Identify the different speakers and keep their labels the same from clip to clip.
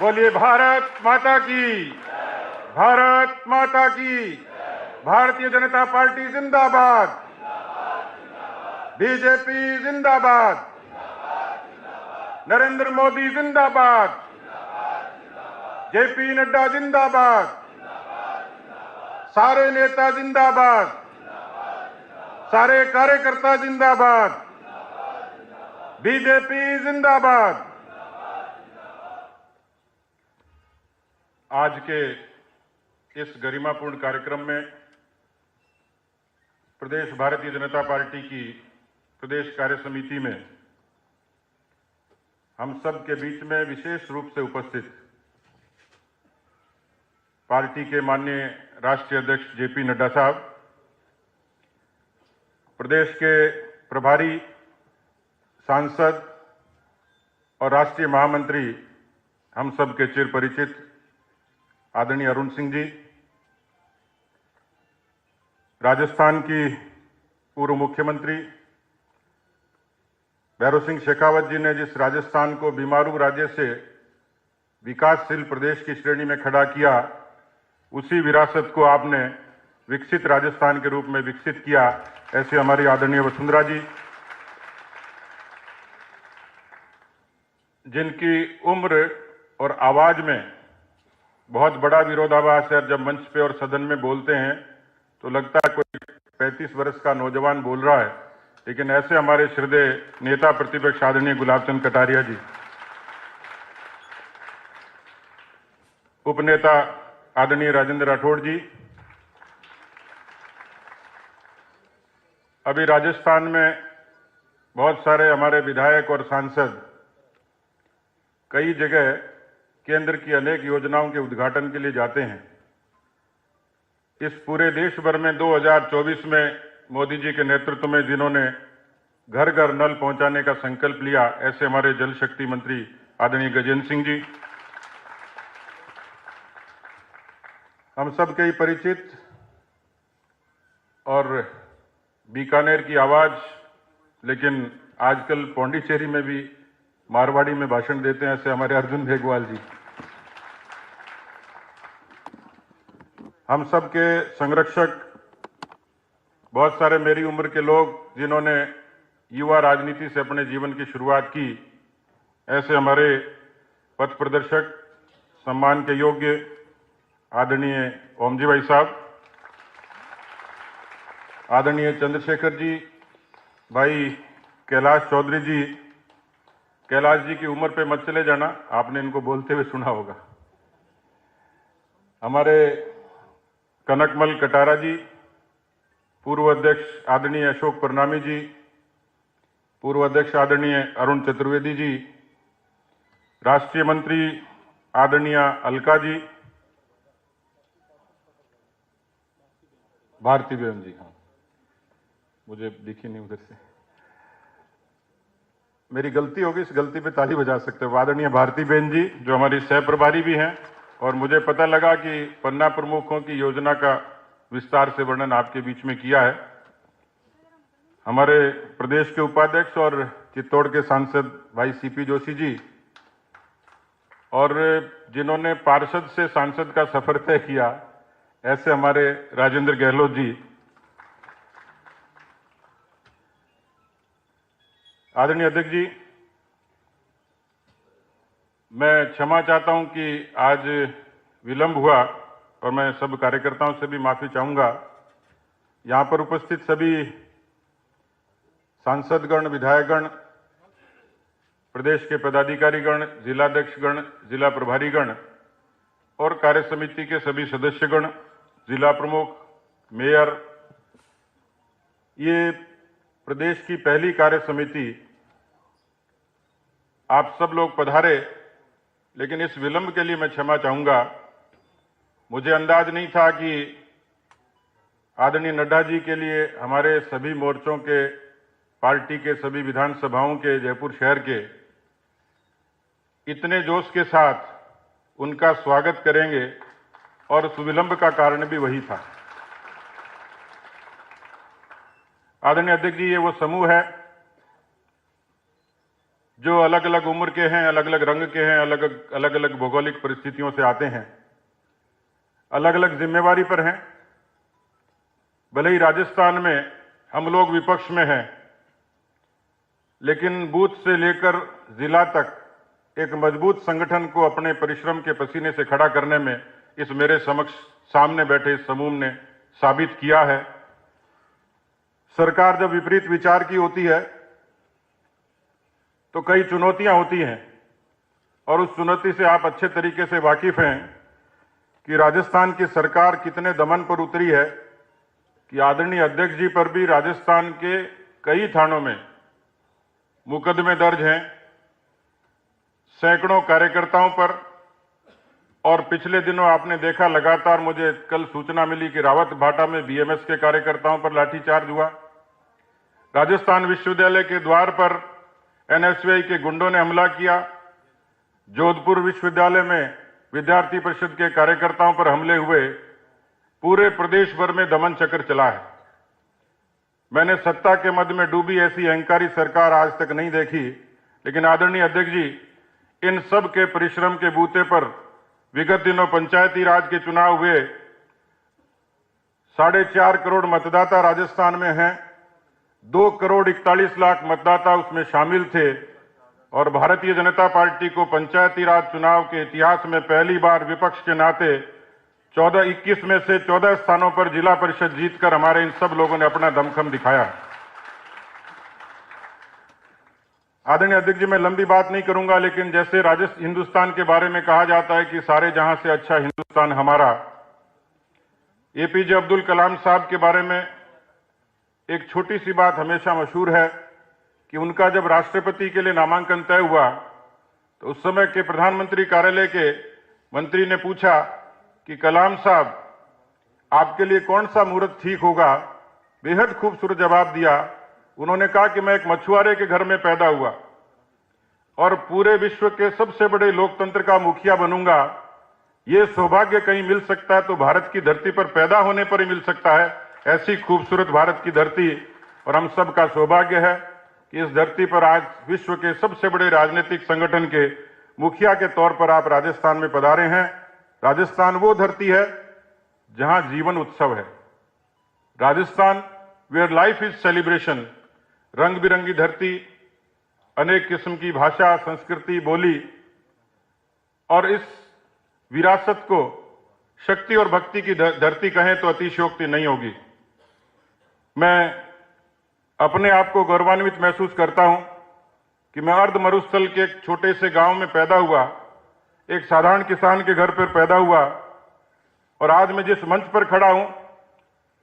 Speaker 1: बोलिए भारत माता की, भारत माता की। भारतीय जनता पार्टी जिंदाबाद, बीजेपी जिंदाबाद, नरेंद्र मोदी जिंदाबाद, जेपी नड्डा जिंदाबाद, सारे नेता जिंदाबाद, सारे कार्यकर्ता जिंदाबाद, बीजेपी जिंदाबाद। आज के इस गरिमापूर्ण कार्यक्रम में प्रदेश भारतीय जनता पार्टी की प्रदेश कार्य समिति में हम सब के बीच में विशेष रूप से उपस्थित पार्टी के माननीय राष्ट्रीय अध्यक्ष जेपी नड्डा साहब, प्रदेश के प्रभारी सांसद और राष्ट्रीय महामंत्री हम सब के चिर परिचित आदरणीय अरुण सिंह जी, राजस्थान की पूर्व मुख्यमंत्री भैरव सिंह शेखावत जी ने जिस राजस्थान को बीमारू राज्य से विकासशील प्रदेश की श्रेणी में खड़ा किया, उसी विरासत को आपने विकसित राजस्थान के रूप में विकसित किया। ऐसे हमारी आदरणीय वसुंधरा जी, जिनकी उम्र और आवाज में बहुत बड़ा विरोधाभास है। जब मंच पे और सदन में बोलते हैं तो लगता है कोई 35 वर्ष का नौजवान बोल रहा है, लेकिन ऐसे हमारे श्रद्धेय नेता प्रतिपक्ष आदरणीय गुलाब चंद कटारिया जी, उपनेता आदरणीय राजेंद्र राठौड़ जी, अभी राजस्थान में बहुत सारे हमारे विधायक और सांसद कई जगह केंद्र की अनेक योजनाओं के उद्घाटन के लिए जाते हैं। इस पूरे देश भर में 2024 में मोदी जी के नेतृत्व में जिन्होंने घर घर नल पहुंचाने का संकल्प लिया, ऐसे हमारे जल शक्ति मंत्री आदरणीय गजेंद्र सिंह जी, हम सब के ही परिचित और बीकानेर की आवाज, लेकिन आजकल पौंडीचेरी में भी मारवाड़ी में भाषण देते हैं, ऐसे हमारे अर्जुन भेगवाल जी, हम सब के संरक्षक, बहुत सारे मेरी उम्र के लोग जिन्होंने युवा राजनीति से अपने जीवन की शुरुआत की, ऐसे हमारे पथ प्रदर्शक, सम्मान के योग्य आदरणीय ओमजी भाई साहब, आदरणीय चंद्रशेखर जी, भाई कैलाश चौधरी जी। कैलाश जी की उम्र पे मत चले जाना, आपने इनको बोलते हुए सुना होगा। हमारे कनकमल कटारा जी, पूर्व अध्यक्ष आदरणीय अशोक परनामी जी, पूर्व अध्यक्ष आदरणीय अरुण चतुर्वेदी जी, राष्ट्रीय मंत्री आदरणीय अलका जी, भारती बहन जी, हाँ मुझे दिखी नहीं उधर से, मेरी गलती होगी, इस गलती पे ताली बजा सकते हो। आदरणीय भारती बहन जी जो हमारी सह प्रभारी भी हैं, और मुझे पता लगा कि पन्ना प्रमुखों की योजना का विस्तार से वर्णन आपके बीच में किया है। हमारे प्रदेश के उपाध्यक्ष और चित्तौड़ के सांसद भाई सीपी जोशी जी, और जिन्होंने पार्षद से सांसद का सफर तय किया, ऐसे हमारे राजेंद्र गहलोत जी। आदरणीय अध्यक्ष जी, मैं क्षमा चाहता हूं कि आज विलंब हुआ, और मैं सब कार्यकर्ताओं से भी माफी चाहूंगा। यहां पर उपस्थित सभी सांसदगण, विधायकगण, प्रदेश के पदाधिकारीगण, जिलाध्यक्षगण, जिला प्रभारीगण और कार्य समिति के सभी सदस्यगण, जिला प्रमुख, मेयर, ये प्रदेश की पहली कार्य समिति, आप सब लोग पधारे, लेकिन इस विलंब के लिए मैं क्षमा चाहूंगा। मुझे अंदाज नहीं था कि आदरणीय नड्डा जी के लिए हमारे सभी मोर्चों के, पार्टी के सभी विधानसभाओं के, जयपुर शहर के इतने जोश के साथ उनका स्वागत करेंगे, और उस विलंब का कारण भी वही था। आदरणीय अध्यक्ष जी, ये वो समूह है जो अलग अलग उम्र के हैं, अलग अलग रंग के हैं, अलग अलग भौगोलिक परिस्थितियों से आते हैं, अलग अलग जिम्मेवारी पर हैं। भले ही राजस्थान में हम लोग विपक्ष में हैं, लेकिन बूथ से लेकर जिला तक एक मजबूत संगठन को अपने परिश्रम के पसीने से खड़ा करने में इस मेरे समक्ष सामने बैठे इस समूह ने साबित किया है। सरकार जब विपरीत विचार की होती है तो कई चुनौतियां होती हैं, और उस चुनौती से आप अच्छे तरीके से वाकिफ हैं कि राजस्थान की सरकार कितने दमन पर उतरी है कि आदरणीय अध्यक्ष जी पर भी राजस्थान के कई थानों में मुकदमे दर्ज हैं, सैकड़ों कार्यकर्ताओं पर। और पिछले दिनों आपने देखा, लगातार मुझे कल सूचना मिली कि रावत भाटा में बीएमएस के कार्यकर्ताओं पर लाठीचार्ज हुआ। राजस्थान विश्वविद्यालय के द्वार पर एनएसयूआई के गुंडों ने हमला किया। जोधपुर विश्वविद्यालय में विद्यार्थी परिषद के कार्यकर्ताओं पर हमले हुए। पूरे प्रदेश भर में दमन चक्र चला है। मैंने सत्ता के मद में डूबी ऐसी अहंकारी सरकार आज तक नहीं देखी। लेकिन आदरणीय अध्यक्ष जी, इन सब के परिश्रम के बूते पर विगत दिनों पंचायती राज के चुनाव हुए। 4.5 करोड़ मतदाता राजस्थान में हैं। 2 करोड़ 41 लाख मतदाता उसमें शामिल थे। और भारतीय जनता पार्टी को पंचायती राज चुनाव के इतिहास में पहली बार विपक्ष के नाते 21 में से 14 स्थानों पर जिला परिषद जीतकर हमारे इन सब लोगों ने अपना दमखम दिखाया। आदरणीय अध्यक्ष जी, मैं लंबी बात नहीं करूंगा, लेकिन जैसे हिंदुस्तान के बारे में कहा जाता है कि सारे जहां से अच्छा हिंदुस्तान हमारा, एपीजे अब्दुल कलाम साहब के बारे में एक छोटी सी बात हमेशा मशहूर है कि उनका जब राष्ट्रपति के लिए नामांकन तय हुआ तो उस समय के प्रधानमंत्री कार्यालय के मंत्री ने पूछा कि कलाम साहब, आपके लिए कौन सा मुहूर्त ठीक होगा। बेहद खूबसूरत जवाब दिया। उन्होंने कहा कि मैं एक मछुआरे के घर में पैदा हुआ और पूरे विश्व के सबसे बड़े लोकतंत्र का मुखिया बनूंगा। ये सौभाग्य कहीं मिल सकता है तो भारत की धरती पर पैदा होने पर ही मिल सकता है। ऐसी खूबसूरत भारत की धरती, और हम सब का सौभाग्य है कि इस धरती पर आज विश्व के सबसे बड़े राजनीतिक संगठन के मुखिया के तौर पर आप राजस्थान में पधारे हैं। राजस्थान वो धरती है जहां जीवन उत्सव है। Rajasthan where life is celebration. रंग बिरंगी धरती, अनेक किस्म की भाषा, संस्कृति, बोली, और इस विरासत को शक्ति और भक्ति की धरती कहें तो अतिशयोक्ति नहीं होगी। मैं अपने आप को गौरवान्वित महसूस करता हूं कि मैं अर्ध मरुस्थल के एक छोटे से गांव में पैदा हुआ, एक साधारण किसान के घर पर पैदा हुआ, और आज मैं जिस मंच पर खड़ा हूं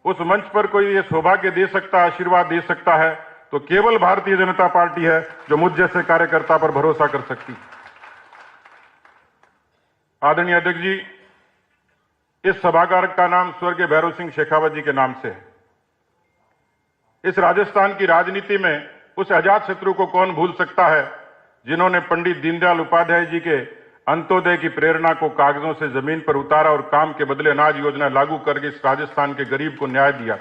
Speaker 1: उस मंच पर कोई ये सौभाग्य दे सकता, आशीर्वाद दे सकता है तो केवल भारतीय जनता पार्टी है, जो मुझ जैसे कार्यकर्ता पर भरोसा कर सकती। आदरणीय अध्यक्ष जी, इस सभागार का नाम स्वर्गीय भैरव सिंह शेखावत जी के नाम से है। इस राजस्थान की राजनीति में उस अजात शत्रु को कौन भूल सकता है जिन्होंने पंडित दीनदयाल उपाध्याय जी के अंत्योदय की प्रेरणा को कागजों से जमीन पर उतारा और काम के बदले अनाज योजना लागू करके इस राजस्थान के गरीब को न्याय दिया।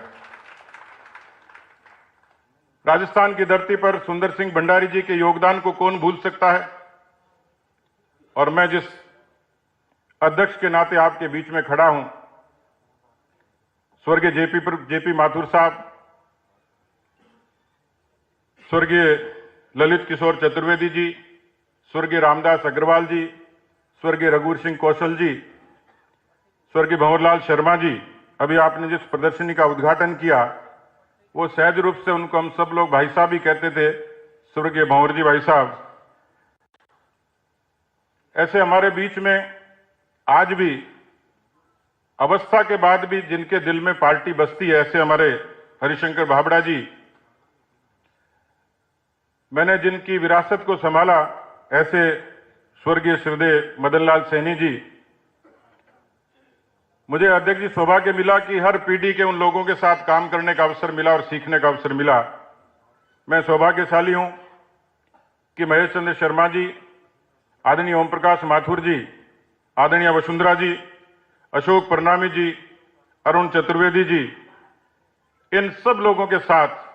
Speaker 1: राजस्थान की धरती पर सुंदर सिंह भंडारी जी के योगदान को कौन भूल सकता है। और मैं जिस अध्यक्ष के नाते आपके बीच में खड़ा हूं, स्वर्गीय जेपी माथुर साहब, स्वर्गीय ललित किशोर चतुर्वेदी जी, स्वर्गीय रामदास अग्रवाल जी, स्वर्गीय रघुवीर सिंह कौशल जी, स्वर्गीय भंवरलाल शर्मा जी, अभी आपने जिस प्रदर्शनी का उद्घाटन किया वो सहज रूप से उनको हम सब लोग भाई साहब ही कहते थे, स्वर्गीय भंवर जी भाई साहब। ऐसे हमारे बीच में आज भी अवस्था के बाद भी जिनके दिल में पार्टी बसती है, ऐसे हमारे हरिशंकर भाबड़ा जी। मैंने जिनकी विरासत को संभाला, ऐसे स्वर्गीय श्रीदेव मदनलाल सैनी जी। मुझे अध्यक्ष जी सौभाग्य मिला कि हर पीढ़ी के उन लोगों के साथ काम करने का अवसर मिला और सीखने का अवसर मिला। मैं सौभाग्यशाली हूं कि महेश चंद्र शर्मा जी, आदरणीय ओम प्रकाश माथुर जी, आदरणीय वसुंधरा जी, अशोक परनामी जी, अरुण चतुर्वेदी जी, इन सब लोगों के साथ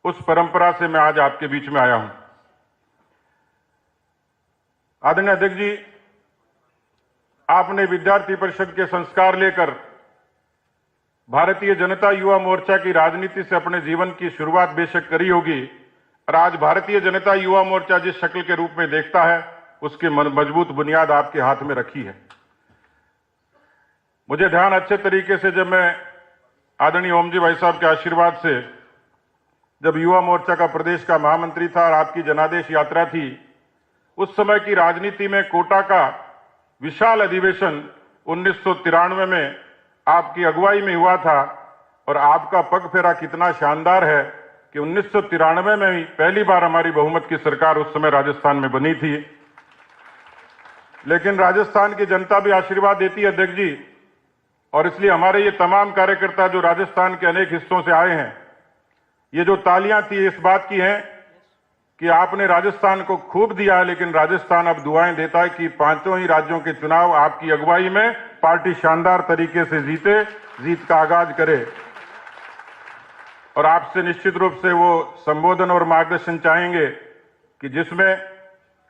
Speaker 1: उस परंपरा से मैं आज आपके बीच में आया हूं। आदरणीय अध्यक्ष जी, आपने विद्यार्थी परिषद के संस्कार लेकर भारतीय जनता युवा मोर्चा की राजनीति से अपने जीवन की शुरुआत बेशक करी होगी, और आज भारतीय जनता युवा मोर्चा जिस शक्ल के रूप में देखता है उसकी मजबूत बुनियाद आपके हाथ में रखी है। मुझे ध्यान अच्छे तरीके से, जब मैं आदरणीय ओम जी भाई साहब के आशीर्वाद से जब युवा मोर्चा का प्रदेश का महामंत्री था और आपकी जनादेश यात्रा थी, उस समय की राजनीति में कोटा का विशाल अधिवेशन 1993 में आपकी अगुवाई में हुआ था, और आपका पग फेरा कितना शानदार है कि 1993 में ही पहली बार हमारी बहुमत की सरकार उस समय राजस्थान में बनी थी। लेकिन राजस्थान की जनता भी आशीर्वाद देती है अध्यक्ष जी, और इसलिए हमारे ये तमाम कार्यकर्ता जो राजस्थान के अनेक हिस्सों से आए हैं, ये जो तालियां थी इस बात की हैं कि आपने राजस्थान को खूब दिया है, लेकिन राजस्थान अब दुआएं देता है कि पांचों ही राज्यों के चुनाव आपकी अगुवाई में पार्टी शानदार तरीके से जीते, जीत का आगाज करे। और आपसे निश्चित रूप से वो संबोधन और मार्गदर्शन चाहेंगे कि जिसमें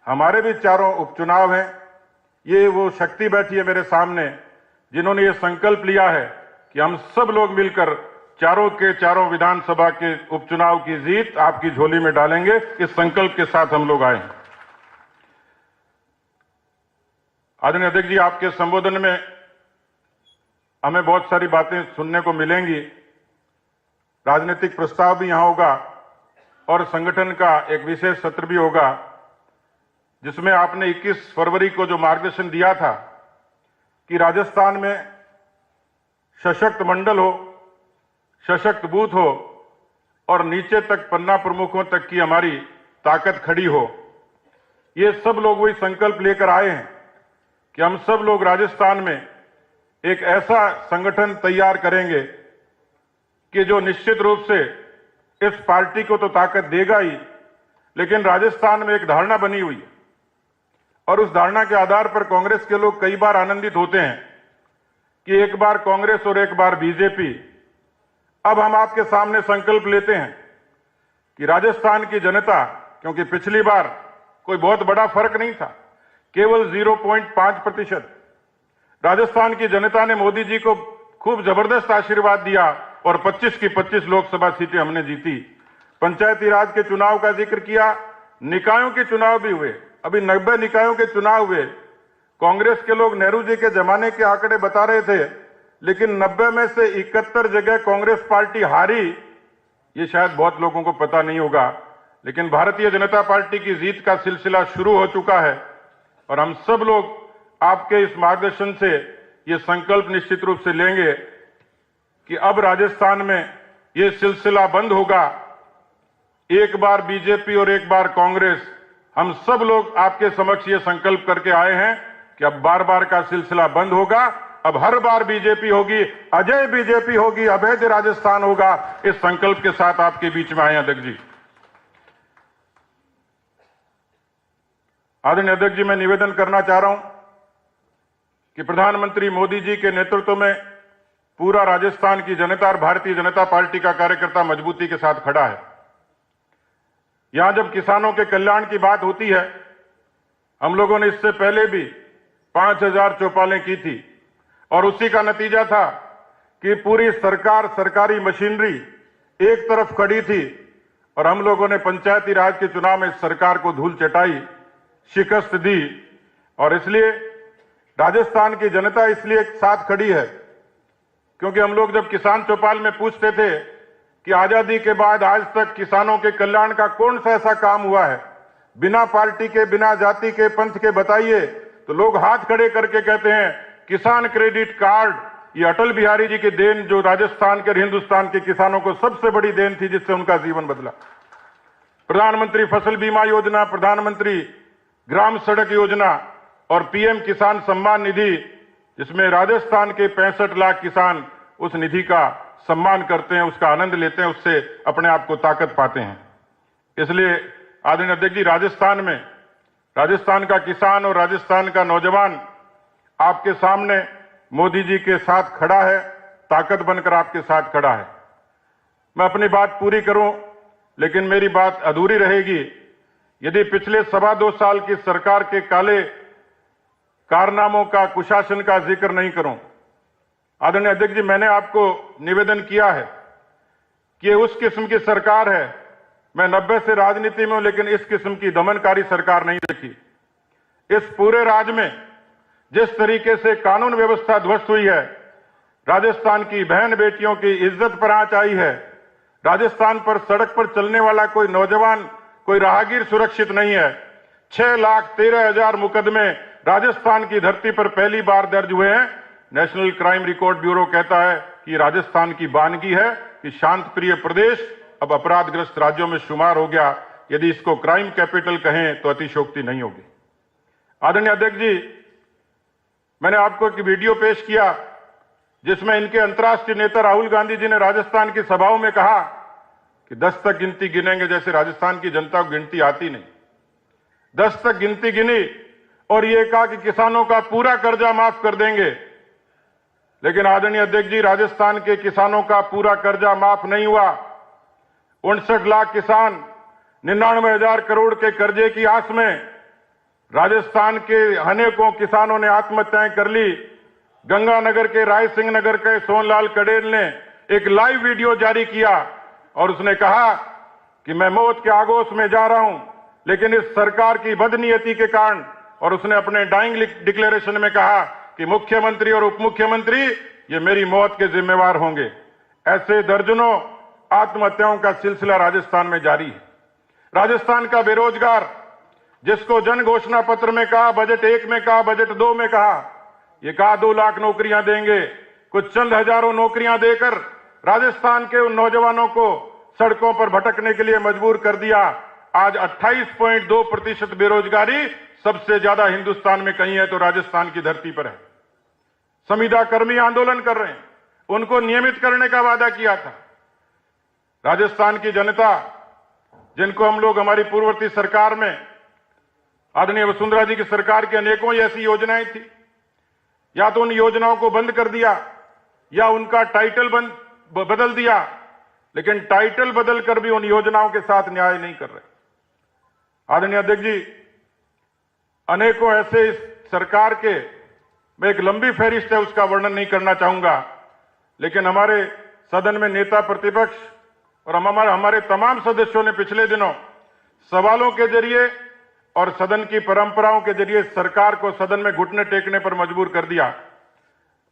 Speaker 1: हमारे भी चारों उपचुनाव हैं। ये वो शक्ति बैठी है मेरे सामने जिन्होंने ये संकल्प लिया है कि हम सब लोग मिलकर चारों के चारों विधानसभा के उपचुनाव की जीत आपकी झोली में डालेंगे। इस संकल्प के साथ हम लोग आए हैं। आदरणीय अध्यक्ष जी, आपके संबोधन में हमें बहुत सारी बातें सुनने को मिलेंगी। राजनीतिक प्रस्ताव भी यहां होगा और संगठन का एक विशेष सत्र भी होगा, जिसमें आपने 21 फरवरी को जो मार्गदर्शन दिया था कि राजस्थान में सशक्त मंडल हो, सशक्त बूथ हो और नीचे तक पन्ना प्रमुखों तक की हमारी ताकत खड़ी हो। ये सब लोग वही संकल्प लेकर आए हैं कि हम सब लोग राजस्थान में एक ऐसा संगठन तैयार करेंगे कि जो निश्चित रूप से इस पार्टी को तो ताकत देगा ही, लेकिन राजस्थान में एक धारणा बनी हुई है और उस धारणा के आधार पर कांग्रेस के लोग कई बार आनंदित होते हैं कि एक बार कांग्रेस और एक बार बीजेपी। अब हम आपके सामने संकल्प लेते हैं कि राजस्थान की जनता, क्योंकि पिछली बार कोई बहुत बड़ा फर्क नहीं था, केवल 0.5%, राजस्थान की जनता ने मोदी जी को खूब जबरदस्त आशीर्वाद दिया और 25 की 25 लोकसभा सीटें हमने जीती। पंचायती राज के चुनाव का जिक्र किया, निकायों के चुनाव भी हुए, अभी 90 निकायों के चुनाव हुए। कांग्रेस के लोग नेहरू जी के जमाने के आंकड़े बता रहे थे, लेकिन 90 में से 71 जगह कांग्रेस पार्टी हारी। ये शायद बहुत लोगों को पता नहीं होगा, लेकिन भारतीय जनता पार्टी की जीत का सिलसिला शुरू हो चुका है और हम सब लोग आपके इस मार्गदर्शन से ये संकल्प निश्चित रूप से लेंगे कि अब राजस्थान में ये सिलसिला बंद होगा। एक बार बीजेपी और एक बार कांग्रेस, हम सब लोग आपके समक्ष ये संकल्प करके आए हैं कि अब बार बार का सिलसिला बंद होगा। अब हर बार बीजेपी होगी, अजय बीजेपी होगी, अवैध राजस्थान होगा। इस संकल्प के साथ आपके बीच में आए अध्यक्ष जी। आदरणीय अध्यक्ष जी, मैं निवेदन करना चाह रहा हूं कि प्रधानमंत्री मोदी जी के नेतृत्व में पूरा राजस्थान की जनता और भारतीय जनता पार्टी का कार्यकर्ता मजबूती के साथ खड़ा है। यहां जब किसानों के कल्याण की बात होती है, हम लोगों ने इससे पहले भी 5000 चौपालें की थी और उसी का नतीजा था कि पूरी सरकार, सरकारी मशीनरी एक तरफ खड़ी थी और हम लोगों ने पंचायती राज के चुनाव में सरकार को धूल चटाई, शिकस्त दी। और इसलिए राजस्थान की जनता इसलिए साथ खड़ी है क्योंकि हम लोग जब किसान चौपाल में पूछते थे कि आजादी के बाद आज तक किसानों के कल्याण का कौन सा ऐसा काम हुआ है बिना पार्टी के, बिना जाति के, पंथ के, बताइए, तो लोग हाथ खड़े करके कहते हैं किसान क्रेडिट कार्ड। ये अटल बिहारी जी की देन, जो राजस्थान के और हिंदुस्तान के किसानों को सबसे बड़ी देन थी, जिससे उनका जीवन बदला। प्रधानमंत्री फसल बीमा योजना, प्रधानमंत्री ग्राम सड़क योजना और पीएम किसान सम्मान निधि, जिसमें राजस्थान के 65 लाख किसान उस निधि का सम्मान करते हैं, उसका आनंद लेते हैं, उससे अपने आप को ताकत पाते हैं। इसलिए आदरणीय अध्यक्ष जी, राजस्थान का किसान और राजस्थान का नौजवान आपके सामने मोदी जी के साथ खड़ा है, ताकत बनकर आपके साथ खड़ा है। मैं अपनी बात पूरी करूं, लेकिन मेरी बात अधूरी रहेगी। यदि पिछले 2.25 साल की सरकार के काले कारनामों का, कुशासन का जिक्र नहीं करूं, आदरणीय अध्यक्ष जी, मैंने आपको निवेदन किया है कि ये उस किस्म की सरकार है, मैं 90 से राजनीति में हूं, लेकिन इस किस्म की दमनकारी सरकार नहीं देखी। इस पूरे राज्य में जिस तरीके से कानून व्यवस्था ध्वस्त हुई है, राजस्थान की बहन बेटियों की इज्जत पर आंच आई है, राजस्थान पर सड़क पर चलने वाला कोई नौजवान, कोई राहगीर सुरक्षित नहीं है। 6,13,000 मुकदमे राजस्थान की धरती पर पहली बार दर्ज हुए हैं। नेशनल क्राइम रिकॉर्ड ब्यूरो कहता है कि राजस्थान की बानगी है कि शांत प्रिय प्रदेश अब अपराधग्रस्त राज्यों में शुमार हो गया। यदि इसको क्राइम कैपिटल कहें तो अतिशोक्ति नहीं होगी। आदरणीय अध्यक्ष जी, मैंने आपको एक वीडियो पेश किया जिसमें इनके अंतर्राष्ट्रीय नेता राहुल गांधी जी ने राजस्थान की सभाओं में कहा कि 10 तक गिनती गिनेंगे, जैसे राजस्थान की जनता को गिनती आती नहीं। 10 तक गिनती गिनी और ये कहा कि किसानों का पूरा कर्जा माफ कर देंगे। लेकिन आदरणीय अध्यक्ष जी, राजस्थान के किसानों का पूरा कर्जा माफ नहीं हुआ। 59 लाख किसान 99,000 करोड़ के कर्जे की आस में राजस्थान के अनेकों किसानों ने आत्महत्याएं कर ली। गंगानगर के, राय सिंह नगर के सोनलाल कड़ेल ने एक लाइव वीडियो जारी किया और उसने कहा कि मैं मौत के आगोश में जा रहा हूं, लेकिन इस सरकार की बदनीयति के कारण, और उसने अपने डाइंग डिक्लेरेशन में कहा कि मुख्यमंत्री और उप मुख्यमंत्री ये मेरी मौत के जिम्मेवार होंगे। ऐसे दर्जनों आत्महत्याओं का सिलसिला राजस्थान में जारी है। राजस्थान का बेरोजगार, जिसको जन घोषणा पत्र में कहा, बजट 1 में कहा, बजट 2 में कहा, ये कहा 2 लाख नौकरियां देंगे, कुछ चंद हजारों नौकरियां देकर राजस्थान के उन नौजवानों को सड़कों पर भटकने के लिए मजबूर कर दिया। आज 28.2% बेरोजगारी सबसे ज्यादा हिंदुस्तान में कहीं है तो राजस्थान की धरती पर है। संविदा कर्मी आंदोलन कर रहे हैं, उनको नियमित करने का वादा किया था। राजस्थान की जनता, जिनको हम लोग हमारी पूर्ववर्ती सरकार में आदरणीय वसुंधरा जी की सरकार की अनेकों ऐसी योजनाएं थी, या तो उन योजनाओं को बंद कर दिया या उनका टाइटल बदल दिया, लेकिन टाइटल बदलकर भी उन योजनाओं के साथ न्याय नहीं कर रहे। आदरणीय अध्यक्ष जी, अनेकों ऐसे इस सरकार के, मैं एक लंबी फहरिस्त है उसका वर्णन नहीं करना चाहूंगा, लेकिन हमारे सदन में नेता प्रतिपक्ष और हमारे तमाम सदस्यों ने पिछले दिनों सवालों के जरिए और सदन की परंपराओं के जरिए सरकार को सदन में घुटने टेकने पर मजबूर कर दिया।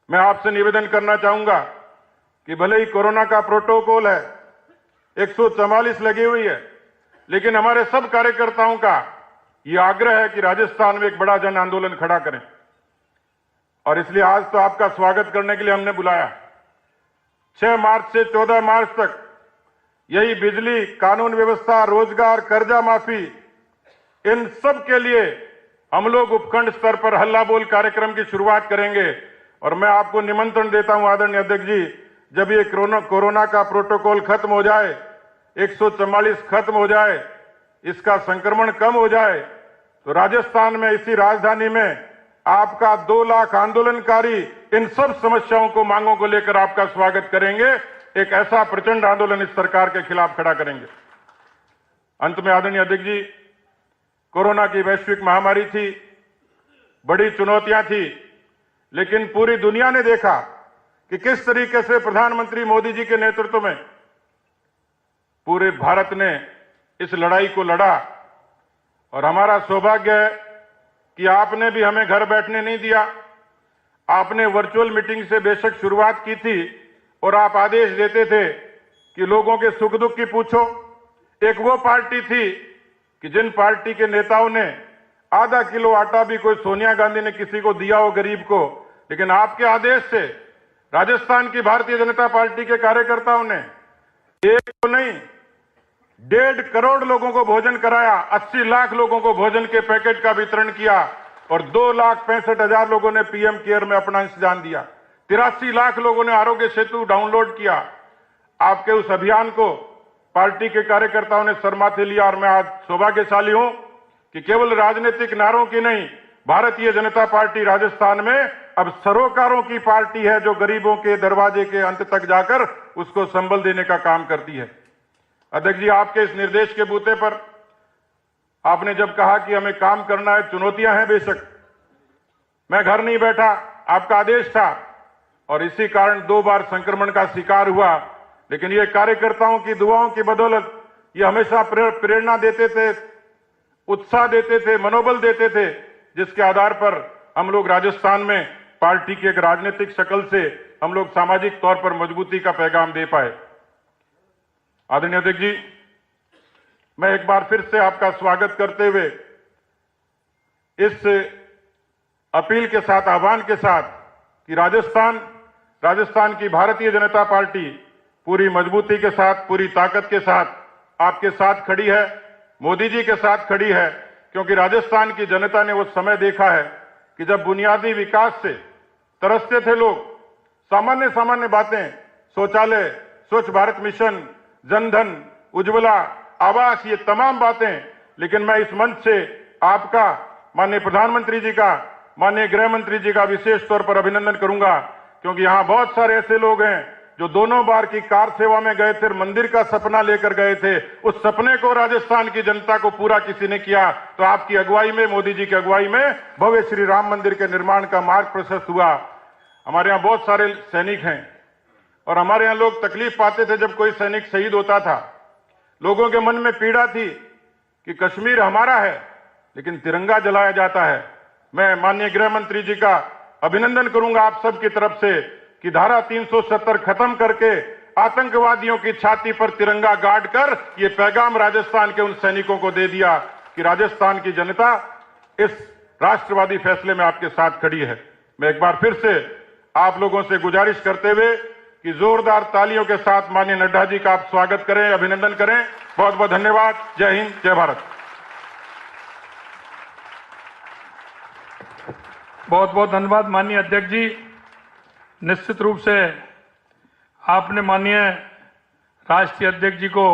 Speaker 1: मैं आपसे निवेदन करना चाहूंगा कि भले ही कोरोना का प्रोटोकॉल है, 144 लगी हुई है, लेकिन हमारे सब कार्यकर्ताओं का यह आग्रह है कि राजस्थान में एक बड़ा जन आंदोलन खड़ा करें। और इसलिए आज तो आपका स्वागत करने के लिए हमने बुलाया। 6 मार्च से 14 मार्च तक यही बिजली, कानून व्यवस्था, रोजगार, कर्जा माफी, इन सब के लिए हम लोग उपखंड स्तर पर हल्ला बोल कार्यक्रम की शुरुआत करेंगे। और मैं आपको निमंत्रण देता हूं आदरणीय अध्यक्ष जी, जब ये कोरोना का प्रोटोकॉल खत्म हो जाए, 144 खत्म हो जाए, इसका संक्रमण कम हो जाए, तो राजस्थान में, इसी राजधानी में आपका 2 लाख आंदोलनकारी इन सब समस्याओं को, मांगों को लेकर आपका स्वागत करेंगे। एक ऐसा प्रचंड आंदोलन इस सरकार के खिलाफ खड़ा करेंगे। अंत में आदरणीय अध्यक्ष जी, कोरोना की वैश्विक महामारी थी, बड़ी चुनौतियां थी, लेकिन पूरी दुनिया ने देखा कि किस तरीके से प्रधानमंत्री मोदी जी के नेतृत्व में पूरे भारत ने इस लड़ाई को लड़ा। और हमारा सौभाग्य है कि आपने भी हमें घर बैठने नहीं दिया। आपने वर्चुअल मीटिंग से बेशक शुरुआत की थी और आप आदेश देते थे कि लोगों के सुख दुख की पूछो। एक वो पार्टी थी कि जिन पार्टी के नेताओं ने आधा किलो आटा भी कोई सोनिया गांधी ने किसी को दिया हो गरीब को, लेकिन आपके आदेश से राजस्थान की भारतीय जनता पार्टी के कार्यकर्ताओं ने एक को नहीं 1.5 करोड़ लोगों को भोजन कराया, 80 लाख लोगों को भोजन के पैकेट का वितरण किया और 2,65,000 लोगों ने पीएम केयर में अपना इंतजाम दिया। 83 लाख लोगों ने आरोग्य सेतु डाउनलोड किया। आपके उस अभियान को पार्टी के कार्यकर्ताओं ने सर माथे लिया और मैं आज सौभाग्यशाली हूं कि केवल राजनीतिक नारों की नहीं, भारतीय जनता पार्टी राजस्थान में अब सरोकारों की पार्टी है, जो गरीबों के दरवाजे के अंत तक जाकर उसको संबल देने का काम करती है। अध्यक्ष जी, आपके इस निर्देश के बूते पर आपने जब कहा कि हमें काम करना है, चुनौतियां हैं बेशक, मैं घर नहीं बैठा, आपका आदेश था और इसी कारण 2 बार संक्रमण का शिकार हुआ, लेकिन ये कार्यकर्ताओं की दुआओं की बदौलत ये हमेशा प्रेरणा देते थे, उत्साह देते थे, मनोबल देते थे, जिसके आधार पर हम लोग राजस्थान में पार्टी की एक राजनीतिक शक्ल से हम लोग सामाजिक तौर पर मजबूती का पैगाम दे पाए। आदरणीय अध्यक्ष जी, मैं एक बार फिर से आपका स्वागत करते हुए इस अपील के साथ, आह्वान के साथ कि राजस्थान की भारतीय जनता पार्टी पूरी मजबूती के साथ, पूरी ताकत के साथ आपके साथ खड़ी है, मोदी जी के साथ खड़ी है, क्योंकि राजस्थान की जनता ने वो समय देखा है कि जब बुनियादी विकास से तरसते थे लोग, सामान्य सामान्य बातें, शौचालय, स्वच्छ भारत मिशन, जनधन, उज्ज्वला, आवास, ये तमाम बातें, लेकिन मैं इस मंच से आपका, माननीय प्रधानमंत्री जी का, माननीय गृह मंत्री जी का विशेष तौर पर अभिनंदन करूंगा, क्योंकि यहां बहुत सारे ऐसे लोग हैं जो दोनों बार की कार सेवा में गए थे, मंदिर का सपना लेकर गए थे, उस सपने को राजस्थान की जनता को पूरा किसी ने किया, तो आपकी अगुवाई में, मोदी जी की अगुवाई में भव्य श्री राम मंदिर के निर्माण का मार्ग प्रशस्त हुआ। हमारे यहां बहुत सारे सैनिक हैं और हमारे यहां लोग तकलीफ पाते थे जब कोई सैनिक शहीद होता था। लोगों के मन में पीड़ा थी कि कश्मीर हमारा है लेकिन तिरंगा जलाया जाता है। मैं माननीय गृह मंत्री जी का अभिनंदन करूंगा आप सबकी तरफ से कि धारा 370 खत्म करके आतंकवादियों की छाती पर तिरंगा गाड़ कर ये पैगाम राजस्थान के उन सैनिकों को दे दिया कि राजस्थान की जनता इस राष्ट्रवादी फैसले में आपके साथ खड़ी है। मैं एक बार फिर से आप लोगों से गुजारिश करते हुए कि जोरदार तालियों के साथ माननीय नड्डा जी का आप स्वागत करें, अभिनंदन करें। बहुत बहुत धन्यवाद। जय हिंद, जय भारत।
Speaker 2: बहुत बहुत धन्यवाद माननीय अध्यक्ष जी। निश्चित रूप से आपने माननीय राष्ट्रीय अध्यक्ष जी को